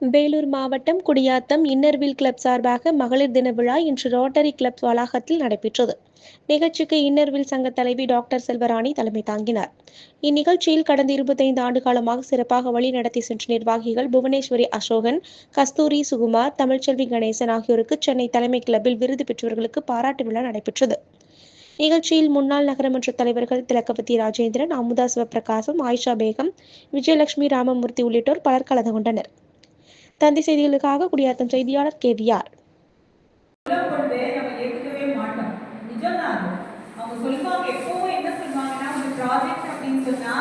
வேலூர் மாவட்டம் குடியாத்தம் இன்னர்வில் கிளப் சார்பாக மகளிர் தின விழா இன்று ரோட்டரி கிளப் வளாகத்தில் நடைபெற்றது. நிகழ்ச்சிக்கு இன்னர்வில் சங்க தலைவி டாக்டர் செல்வராணி தலைமை தாங்கினார். இந்நிகழ்ச்சியில் கடந்த 25 ஆண்டு காலமாக சிறப்பாக வழிநடத்தி சென்ற நிர்வாகிகள் புவனேஸ்வரி அசோகன், கஸ்தூரி சுகுமார், தமிழ்ச்செல்வி கணேசன் ஆகியோருக்கு சென்னை தலைமை கிளப்பில் விருது பெற்றவர்களுக்கு பாராட்டு விழா நடைபெற்றது. நிகழ்ச்சியில் முன்னாள் நகரமன்ற தலைவர்கள் திலகவதி ராஜேந்திரன், அமுதா சிவபிரகாசம், ஆயிஷா பேகம், விஜயலட்சுமி ராமமூர்த்தி உள்ளிட்டோர் பலர் கலந்து கொண்டனர். தந்தி செய்திகளுக்காக குடியாத்தம் செய்தியாளர் KVR. அவங்க சொல்லுவாங்க, எப்பவும் என்ன சொல்லுவாங்கன்னா, ஒரு ப்ராஜெக்ட் அப்படின்னு சொன்னா